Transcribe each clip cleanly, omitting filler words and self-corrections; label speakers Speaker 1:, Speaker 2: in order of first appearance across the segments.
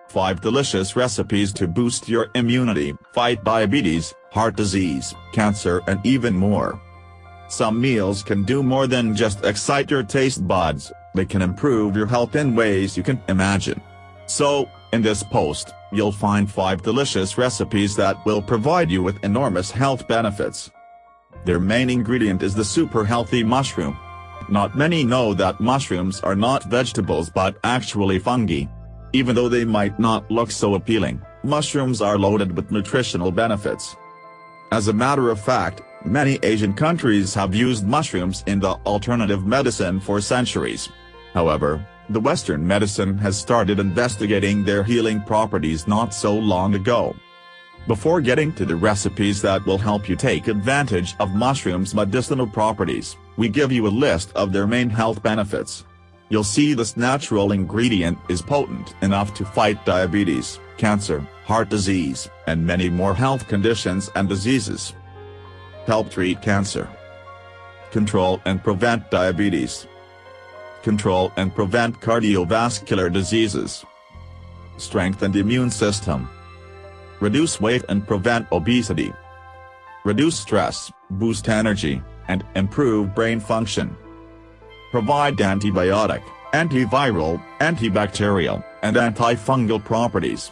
Speaker 1: 5 delicious recipes to boost your immunity, fight diabetes, heart disease, cancer and even more. Some meals can do more than just excite your taste buds, they can improve your health in ways you can imagine. So, in this post, you'll find 5 delicious recipes that will provide you with enormous health benefits. Their main ingredient is the super healthy mushroom. Not many know that mushrooms are not vegetables but actually fungi. Even though they might not look so appealing, mushrooms are loaded with nutritional benefits. As a matter of fact, many Asian countries have used mushrooms in the alternative medicine for centuries. However, the Western medicine has started investigating their healing properties not so long ago. Before getting to the recipes that will help you take advantage of mushrooms' medicinal properties, we give you a list of their main health benefits. You'll see this natural ingredient is potent enough to fight diabetes, cancer, heart disease, and many more health conditions and diseases. Help treat cancer. Control and prevent diabetes. Control and prevent cardiovascular diseases. Strengthen the immune system. Reduce weight and prevent obesity. Reduce stress, boost energy, and improve brain function. Provide antibiotic, antiviral, antibacterial, and antifungal properties.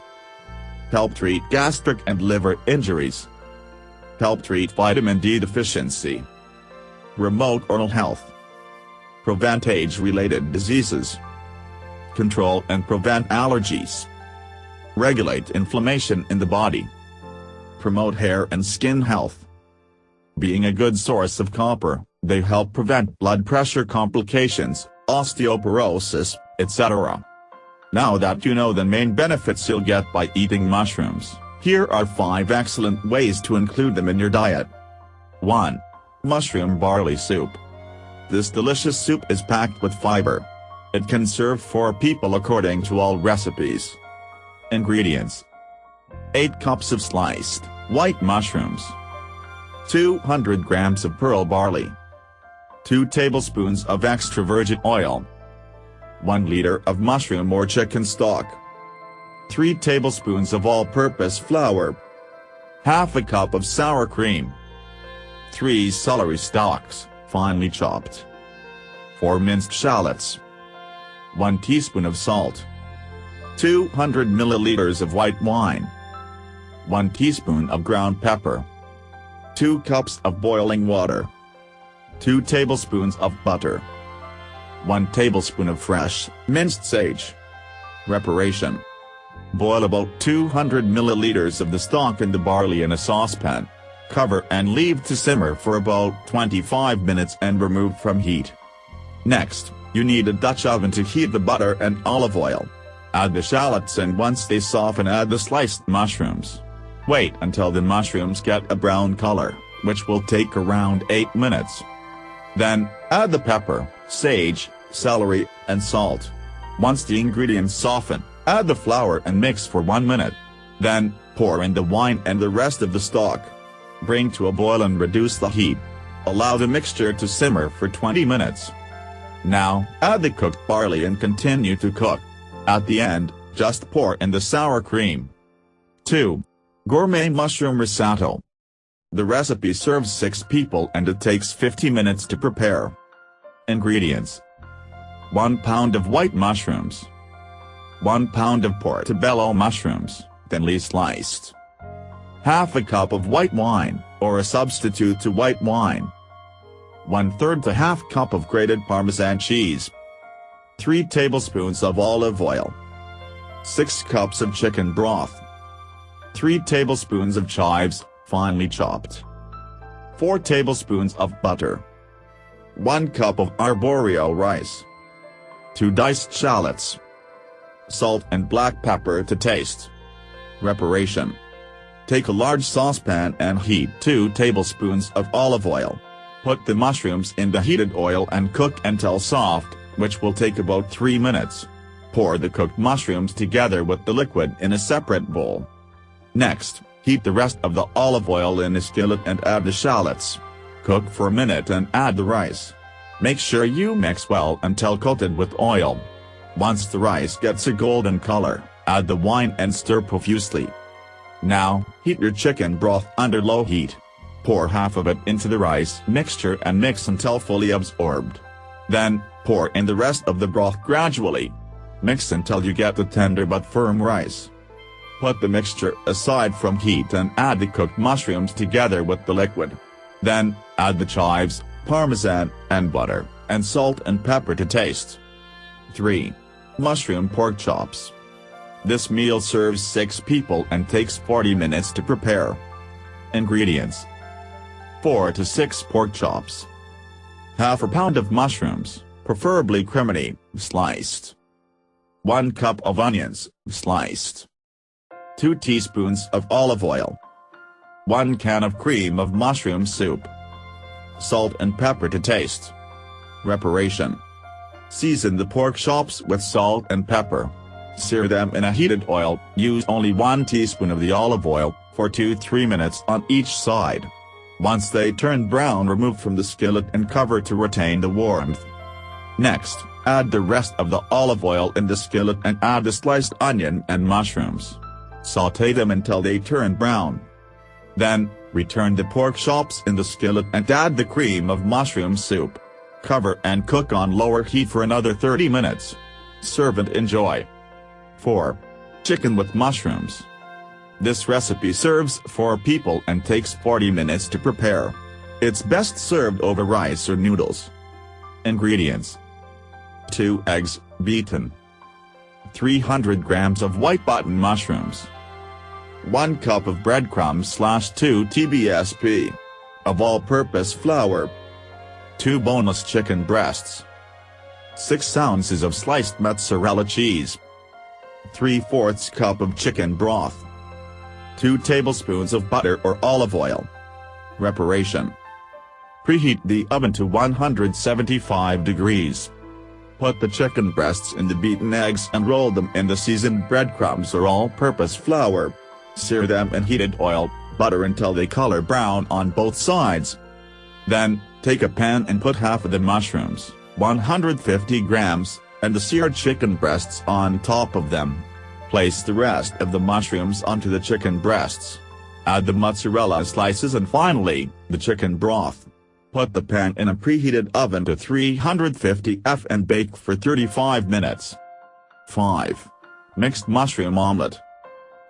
Speaker 1: Help treat gastric and liver injuries. Help treat vitamin D deficiency. Promote oral health. Prevent age-related diseases. Control and prevent allergies. Regulate inflammation in the body. Promote hair and skin health. Being a good source of copper, they help prevent blood pressure complications, osteoporosis, etc. Now that you know the main benefits you'll get by eating mushrooms, here are 5 excellent ways to include them in your diet. 1. Mushroom barley soup. This delicious soup is packed with fiber. It can serve 4 people according to all recipes. Ingredients: 8 cups of sliced, white mushrooms, 200 grams of pearl barley, 2 tablespoons of extra virgin oil, 1 liter of mushroom or chicken stock, 3 tablespoons of all-purpose flour, half a cup of sour cream, 3 celery stalks, finely chopped, 4 minced shallots, 1 teaspoon of salt, 200 milliliters of white wine, 1 teaspoon of ground pepper, 2 cups of boiling water, 2 tablespoons of butter, 1 tablespoon of fresh, minced sage. Preparation: boil about 200 milliliters of the stock in the barley in a saucepan. Cover and leave to simmer for about 25 minutes and remove from heat. Next, you need a Dutch oven to heat the butter and olive oil. Add the shallots and once they soften add the sliced mushrooms. Wait until the mushrooms get a brown color, which will take around 8 minutes. Then, add the pepper, sage, celery, and salt. Once the ingredients soften, add the flour and mix for 1 minute. Then, pour in the wine and the rest of the stock. Bring to a boil and reduce the heat. Allow the mixture to simmer for 20 minutes. Now, add the cooked barley and continue to cook. At the end, just pour in the sour cream. 2. Gourmet mushroom risotto. The recipe serves 6 people and it takes 50 minutes to prepare. Ingredients: 1 pound of white mushrooms, 1 pound of portobello mushrooms, thinly sliced, half a cup of white wine, or a substitute to white wine, 1/3 to half cup of grated Parmesan cheese, 3 tablespoons of olive oil, 6 cups of chicken broth, 3 tablespoons of chives, finely chopped, 4 tablespoons of butter, 1 cup of arborio rice, 2 diced shallots, salt and black pepper to taste. Preparation: take a large saucepan and heat 2 tablespoons of olive oil. Put the mushrooms in the heated oil and cook until soft, which will take about 3 minutes. Pour the cooked mushrooms together with the liquid in a separate bowl. Next, heat the rest of the olive oil in a skillet and add the shallots. Cook for a minute and add the rice. Make sure you mix well until coated with oil. Once the rice gets a golden color, Add the wine and stir profusely. Now, heat your chicken broth under low heat. Pour half of it into the rice mixture and mix until fully absorbed. Then, pour in the rest of the broth gradually. Mix until you get the tender but firm rice. Put the mixture aside from heat and add the cooked mushrooms together with the liquid. Then, add the chives, parmesan, and butter, and salt and pepper to taste. 3. Mushroom pork chops. This meal serves 6 people and takes 40 minutes to prepare. Ingredients: 4 to 6 pork chops. Half a pound of mushrooms, preferably cremini, sliced. 1 cup of onions, sliced. 2 teaspoons of olive oil. 1 can of cream of mushroom soup. Salt and pepper to taste. Preparation: season the pork chops with salt and pepper. Sear them in a heated oil. Use only 1 teaspoon of the olive oil, for 2-3 minutes on each side. Once they turn brown, remove from the skillet and cover to retain the warmth. Next, add the rest of the olive oil in the skillet and add the sliced onion and mushrooms. Sauté them until they turn brown. Then, return the pork chops in the skillet and add the cream of mushroom soup. Cover and cook on lower heat for another 30 minutes. Serve and enjoy. 4. Chicken with mushrooms. This recipe serves 4 people and takes 40 minutes to prepare. It's best served over rice or noodles. Ingredients: 2 eggs, beaten. 300 grams of white button mushrooms. 1 cup of breadcrumbs/2 tablespoons of all-purpose flour. 2 boneless chicken breasts. 6 ounces of sliced mozzarella cheese. 3/4 cup of chicken broth. 2 tablespoons of butter or olive oil. Preparation: preheat the oven to 175 degrees. Put the chicken breasts in the beaten eggs and roll them in the seasoned breadcrumbs or all-purpose flour. Sear them in heated oil, butter until they color brown on both sides. Then, take a pan and put half of the mushrooms, 150 grams, and the seared chicken breasts on top of them. Place the rest of the mushrooms onto the chicken breasts. Add the mozzarella slices and finally, the chicken broth. Put the pan in a preheated oven to 350 F and bake for 35 minutes. 5. Mixed mushroom omelette.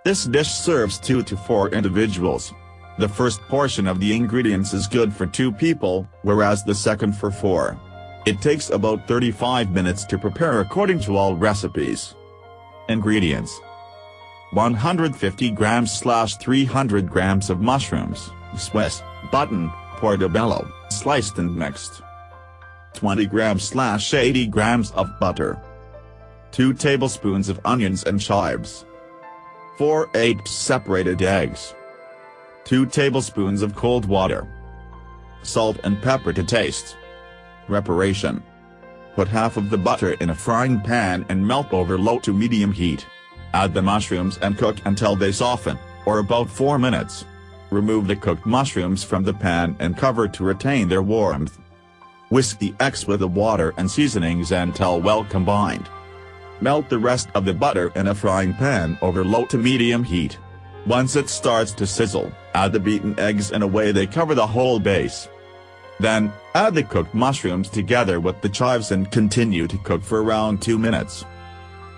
Speaker 1: This dish serves 2 to 4 individuals. The first portion of the ingredients is good for 2 people, whereas the second for 4. It takes about 35 minutes to prepare according to all recipes. Ingredients: 150 grams/300 grams of mushrooms, Swiss button, portobello, sliced and mixed. 20 grams/80 grams of butter. 2 tablespoons of onions and chives. 4 8 separated eggs. 2 tablespoons of cold water. Salt and pepper to taste. Preparation: put half of the butter in a frying pan and melt over low to medium heat. Add the mushrooms and cook until they soften, or about 4 minutes. Remove the cooked mushrooms from the pan and cover to retain their warmth. Whisk the eggs with the water and seasonings until well combined. Melt the rest of the butter in a frying pan over low to medium heat. Once it starts to sizzle, add the beaten eggs in a way they cover the whole base. Then, add the cooked mushrooms together with the chives and continue to cook for around 2 minutes.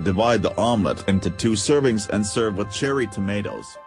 Speaker 1: Divide the omelette into 2 servings and serve with cherry tomatoes.